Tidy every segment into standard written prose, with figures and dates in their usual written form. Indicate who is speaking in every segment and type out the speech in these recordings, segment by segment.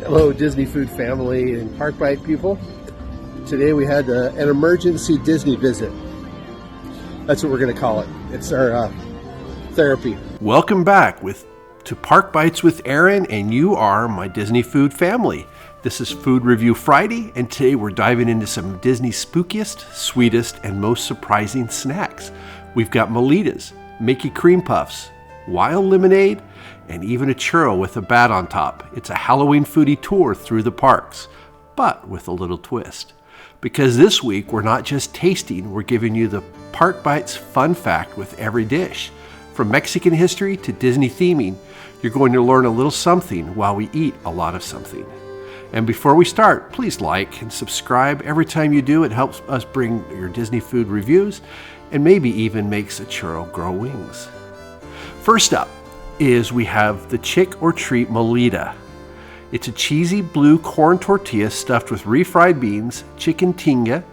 Speaker 1: Hello, Disney Food family and Park Bite people. Today we had an emergency Disney visit. That's what we're going to call it. It's our therapy.
Speaker 2: Welcome back to Park Bites with Aaron, and you are my Disney Food family. This is Food Review Friday, and today we're diving into some Disney's spookiest, sweetest, and most surprising snacks. We've got Mulitas, Mickey Cream Puffs, wild lemonade, and even a churro with a bat on top. It's a Halloween foodie tour through the parks, but with a little twist. Because this week, we're not just tasting, we're giving you the Park Bites fun fact with every dish. From Mexican history to Disney theming, you're going to learn a little something while we eat a lot of something. And before we start, please like and subscribe. Every time you do, it helps us bring your Disney food reviews and maybe even makes a churro grow wings. First up is we have the Chick or Treat Mulita. It's a cheesy blue corn tortilla stuffed with refried beans, chicken tinga,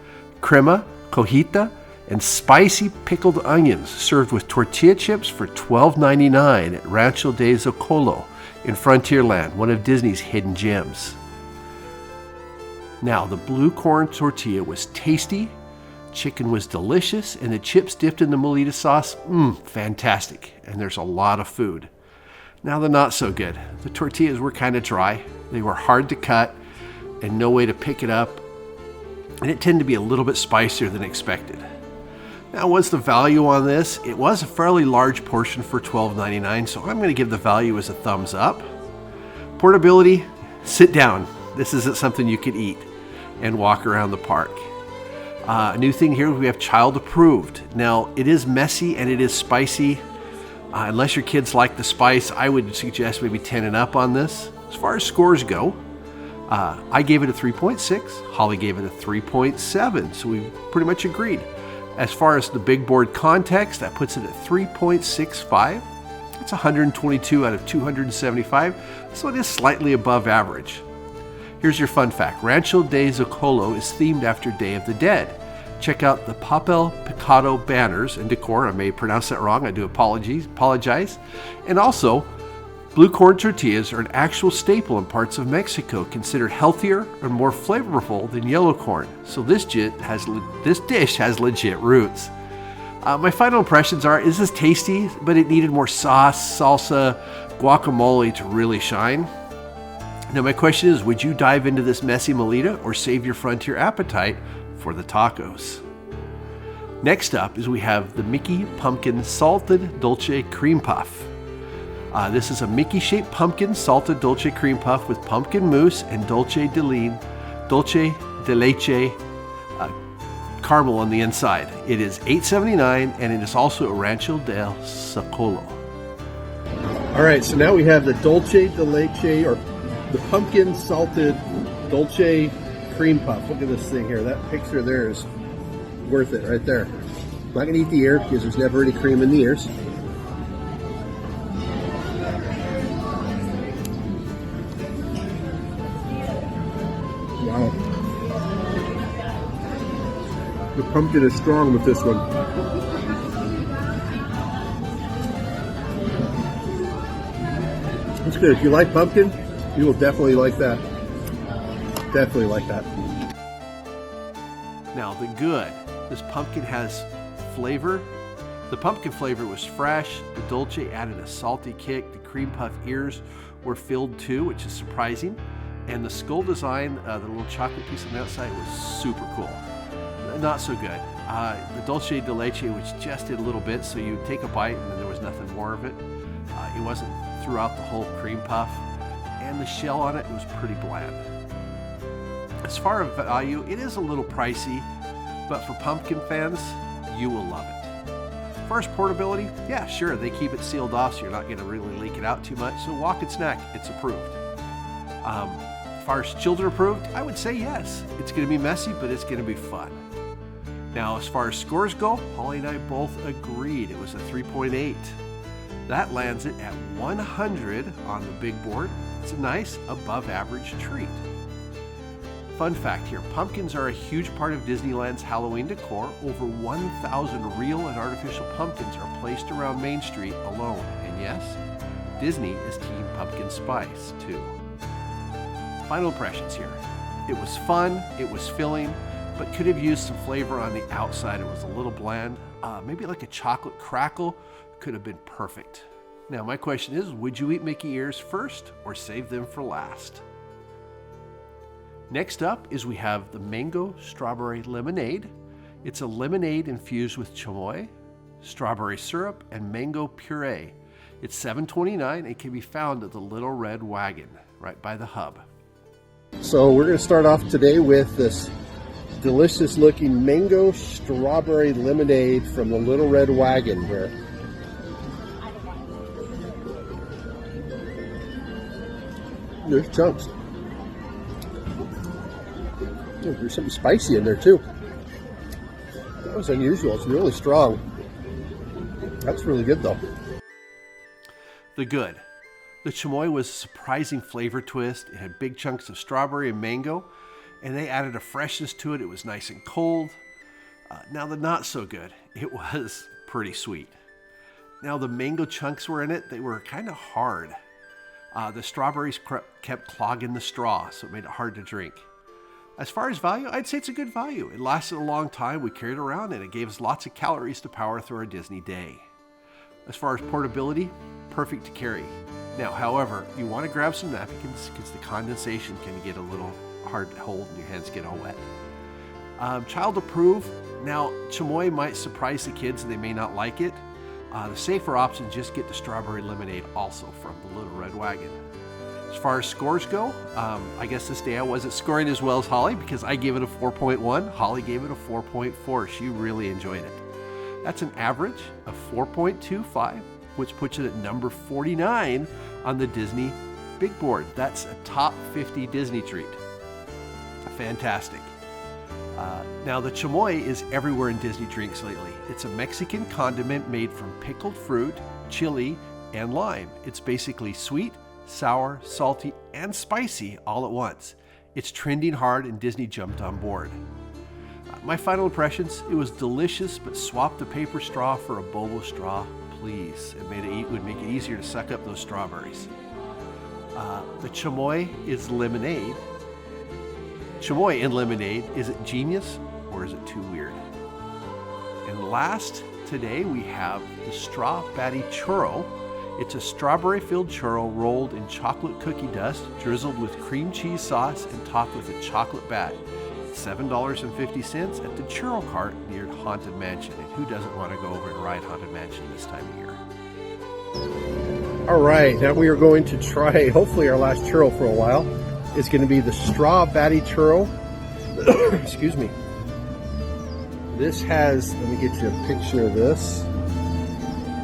Speaker 2: crema, cojita, and spicy pickled onions, served with tortilla chips for $12.99 at Rancho de Zocolo in Frontierland, one of Disney's hidden gems. Now, the blue corn tortilla was tasty, chicken was delicious, and the chips dipped in the Mulita sauce, fantastic. And there's a lot of food. Now the not so good. The tortillas were kind of dry. They were hard to cut and no way to pick it up. And it tended to be a little bit spicier than expected. Now, what's the value on this? It was a fairly large portion for $12.99, so I'm going to give the value as a thumbs up. Portability, sit down. This isn't something you could eat and walk around the park. A new thing here, we have child approved. Now, it is messy and it is spicy. Unless your kids like the spice, I would suggest maybe 10 and up on this. As far as scores go, I gave it a 3.6. Holly gave it a 3.7, so we pretty much agreed. As far as the big board context, that puts it at 3.65. It's 122 out of 275, so it is slightly above average. Here's your fun fact. Rancho de Zocolo is themed after Day of the Dead. Check out the papel picado banners and decor. I may pronounce that wrong. I do apologize. And also, blue corn tortillas are an actual staple in parts of Mexico, considered healthier and more flavorful than yellow corn. So this dish has legit roots. My final impressions are, is this tasty? But it needed more sauce, salsa, guacamole to really shine. Now my question is, would you dive into this messy Mulita or save your frontier appetite for the tacos? Next up is we have the Mickey Pumpkin Salted Dulce Cream Puff. This is a Mickey-shaped pumpkin salted dulce cream puff with pumpkin mousse and dulce de leche caramel on the inside. It is $8.79 and it is also a Rancho del Zocolo.
Speaker 1: All right, so now we have the dulce de leche, or the pumpkin salted dulce cream puff. Look at this thing here. That picture there is worth it right there. I'm not going to eat the ear because there's never any cream in the ears. Wow. The pumpkin is strong with this one. It's good. If you like pumpkin, you will definitely like that. Definitely like that.
Speaker 2: Now the good. This pumpkin has flavor. The pumpkin flavor was fresh. The dulce added a salty kick. The cream puff ears were filled too, which is surprising. And the skull design, the little chocolate piece on the outside, was super cool. Not so good. The dulce de leche, which just did a little bit, so you take a bite and then there was nothing more of it. It wasn't throughout the whole cream puff. And the shell on it was pretty bland. As far as value, it is a little pricey, but for pumpkin fans, you will love it. As far as portability, yeah, sure, they keep it sealed off so you're not going to really leak it out too much. So walk and snack, it's approved. As far as children approved, I would say yes. It's going to be messy, but it's going to be fun. Now, as far as scores go, Holly and I both agreed. It was a 3.8. That lands it at 100 on the big board. It's a nice above average treat. Fun fact here, pumpkins are a huge part of Disneyland's Halloween decor. Over 1,000 real and artificial pumpkins are placed around Main Street alone. And yes, Disney is Team Pumpkin Spice too. Final impressions here. It was fun, it was filling, but could have used some flavor on the outside. It was a little bland. Maybe like a chocolate crackle could have been perfect. Now my question is, would you eat Mickey ears first or save them for last? Next up is we have the mango strawberry lemonade. It's a lemonade infused with chamoy, strawberry syrup, and mango puree. It's $7.29 and can be found at the Little Red Wagon right by the hub.
Speaker 1: So we're going to start off today with this delicious looking mango strawberry lemonade from the Little Red Wagon here. There's chunks. Oh, there's something spicy in there too. That was unusual. It's really strong. That's really good though.
Speaker 2: The good. The chamoy was a surprising flavor twist. It had big chunks of strawberry and mango, and they added a freshness to it. It was nice and cold. Now the not so good. It was pretty sweet. Now the mango chunks were in it. They were kind of hard. The strawberries kept clogging the straw, so it made it hard to drink. As far as value, I'd say it's a good value. It lasted a long time. We carried it around, and it gave us lots of calories to power through our Disney day. As far as portability, perfect to carry. Now, however, you want to grab some napkins because the condensation can get a little hard to hold and your hands get all wet. Child approved. Now, chamoy might surprise the kids and they may not like it. The safer option, just get the strawberry lemonade also from the Little Red Wagon. As far as scores go, I guess this day I wasn't scoring as well as Holly because I gave it a 4.1. Holly gave it a 4.4. She really enjoyed it. That's an average of 4.25, which puts it at number 49 on the Disney Big Board. That's a top 50 Disney treat. Fantastic. Now the chamoy is everywhere in Disney drinks lately. It's a Mexican condiment made from pickled fruit, chili, and lime. It's basically sweet, sour, salty, and spicy all at once. It's trending hard and Disney jumped on board. My final impressions, it was delicious, but swap the paper straw for a boba straw, please. It would make it easier to suck up those strawberries. The chamoy is lemonade. Chamoy in lemonade, is it genius or is it too weird? And last, today we have the Straw-Batty Churro. It's a strawberry-filled churro rolled in chocolate cookie dust, drizzled with cream cheese sauce, and topped with a chocolate bat. It's $7.50 at the churro cart near Haunted Mansion. And who doesn't want to go over and ride Haunted Mansion this time of year? All right, now we are going to try, hopefully our last churro for a while. It's going to be the Straw-Batty Churro. Excuse me. This has, let me get you a picture of this.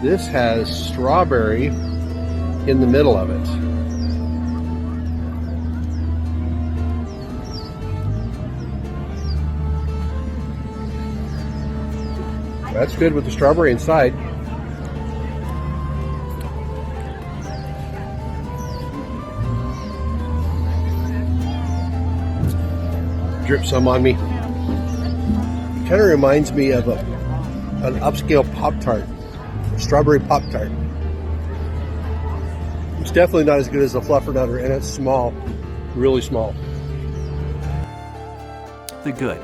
Speaker 2: This has strawberry in the middle of it. That's good with the strawberry inside. Drip some on me. It kind of reminds me of an upscale Pop-Tart, a strawberry Pop-Tart. It's definitely not as good as the Fluffernutter, and it's small, really small. The good.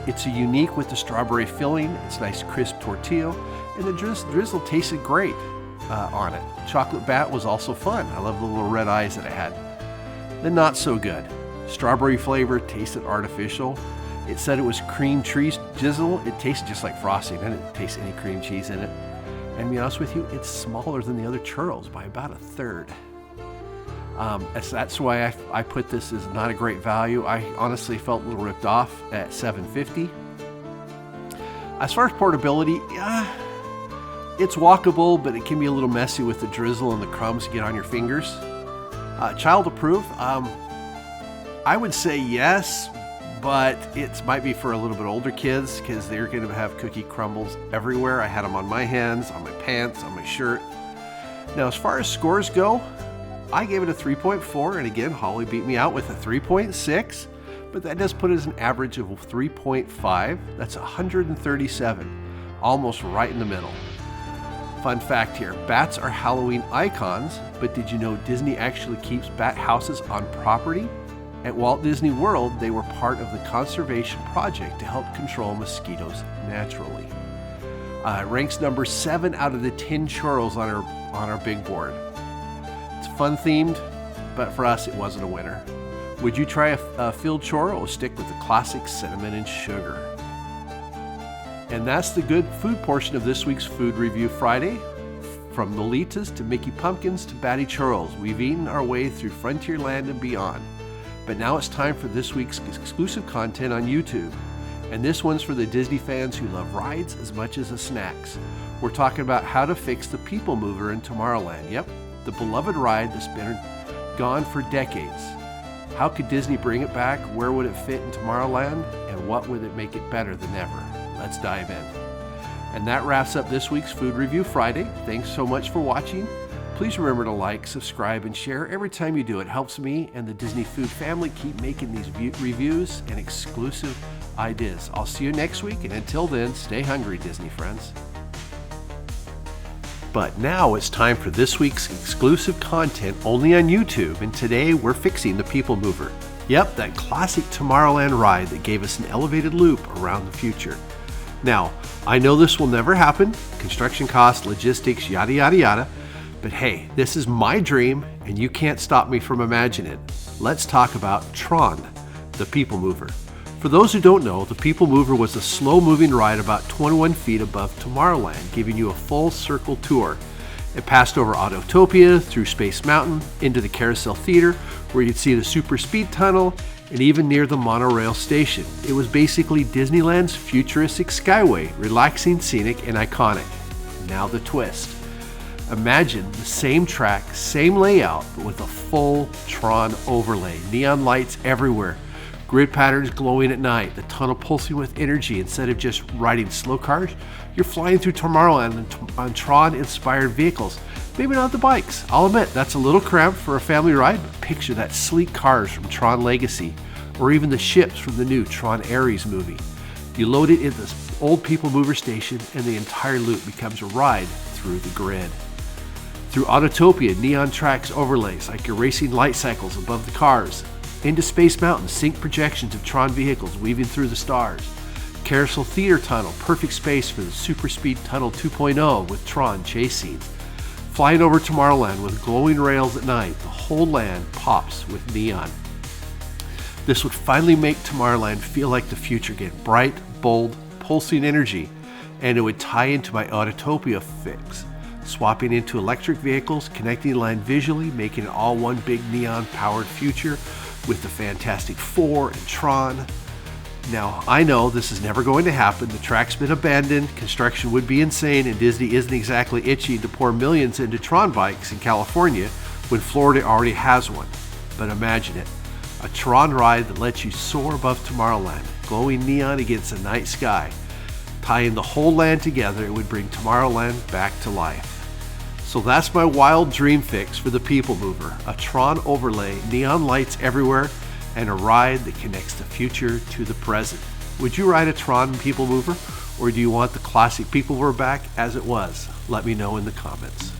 Speaker 2: It's unique with the strawberry filling. It's nice crisp tortilla, and the drizzle tasted great on it. Chocolate bat was also fun. I love the little red eyes that it had. The not so good. Strawberry flavor tasted artificial. It said it was cream cheese drizzle. It tasted just like frosting. I didn't taste any cream cheese in it. And to be honest with you, it's smaller than the other churros by about a third. That's why I put this as not a great value. I honestly felt a little ripped off at $7.50. As far as portability, it's walkable, but it can be a little messy with the drizzle and the crumbs get on your fingers. Child approved. I would say yes, but it might be for a little bit older kids because they're going to have cookie crumbles everywhere. I had them on my hands, on my pants, on my shirt. Now, as far as scores go, I gave it a 3.4, and again, Holly beat me out with a 3.6, but that does put it as an average of 3.5. That's 137, almost right in the middle. Fun fact here, bats are Halloween icons, but did you know Disney actually keeps bat houses on property? At Walt Disney World, they were part of the conservation project to help control mosquitoes naturally. It ranks number 7 out of the 10 churros on our big board. It's fun themed, but for us it wasn't a winner. Would you try a filled churro or stick with the classic cinnamon and sugar? And that's the good food portion of this week's Food Review Friday. From Mulitas to Mickey Pumpkins to Batty Churros, we've eaten our way through Frontierland and beyond. But now it's time for this week's exclusive content on YouTube. And this one's for the Disney fans who love rides as much as the snacks. We're talking about how to fix the PeopleMover in Tomorrowland. Yep, the beloved ride that's been gone for decades. How could Disney bring it back? Where would it fit in Tomorrowland? And what would it make it better than ever? Let's dive in. And that wraps up this week's Food Review Friday. Thanks so much for watching. Please remember to like, subscribe, and share every time you do. It helps me and the Disney Food family keep making these reviews and exclusive ideas. I'll see you next week, and until then, stay hungry, Disney friends. But now it's time for this week's exclusive content only on YouTube, and today we're fixing the PeopleMover. Yep, that classic Tomorrowland ride that gave us an elevated loop around the future. Now, I know this will never happen, construction costs, logistics, yada yada yada, but hey, this is my dream and you can't stop me from imagining it. Let's talk about TRON, the PeopleMover. For those who don't know, the PeopleMover was a slow-moving ride about 21 feet above Tomorrowland, giving you a full circle tour. It passed over Autotopia, through Space Mountain, into the Carousel Theater, where you'd see the super speed tunnel, and even near the monorail station. It was basically Disneyland's futuristic skyway, relaxing, scenic, and iconic. Now the twist. Imagine the same track, same layout, but with a full TRON overlay. Neon lights everywhere, grid patterns glowing at night, the tunnel pulsing with energy. Instead of just riding slow cars, you're flying through Tomorrowland on TRON-inspired vehicles. Maybe not the bikes. I'll admit, that's a little cramped for a family ride, but picture that sleek cars from TRON Legacy, or even the ships from the new TRON Ares movie. You load it in this old PeopleMover station, and the entire loop becomes a ride through the grid. Through Autotopia, neon tracks overlays like you're racing light cycles above the cars. Into Space Mountain, sync projections of TRON vehicles weaving through the stars. Carousel Theater Tunnel, perfect space for the Super Speed Tunnel 2.0 with TRON chase scenes. Flying over Tomorrowland with glowing rails at night, the whole land pops with neon. This would finally make Tomorrowland feel like the future again, bright, bold, pulsing energy, and it would tie into my Autotopia fix. Swapping into electric vehicles, connecting the line visually, making it all one big neon-powered future with the Fantastic Four and TRON. Now, I know this is never going to happen. The track's been abandoned, construction would be insane, and Disney isn't exactly itching to pour millions into TRON bikes in California when Florida already has one. But imagine it, a TRON ride that lets you soar above Tomorrowland, glowing neon against the night sky. Tying the whole land together, it would bring Tomorrowland back to life. So that's my wild dream fix for the PeopleMover, a TRON overlay, neon lights everywhere, and a ride that connects the future to the present. Would you ride a TRON PeopleMover, or do you want the classic PeopleMover back as it was? Let me know in the comments.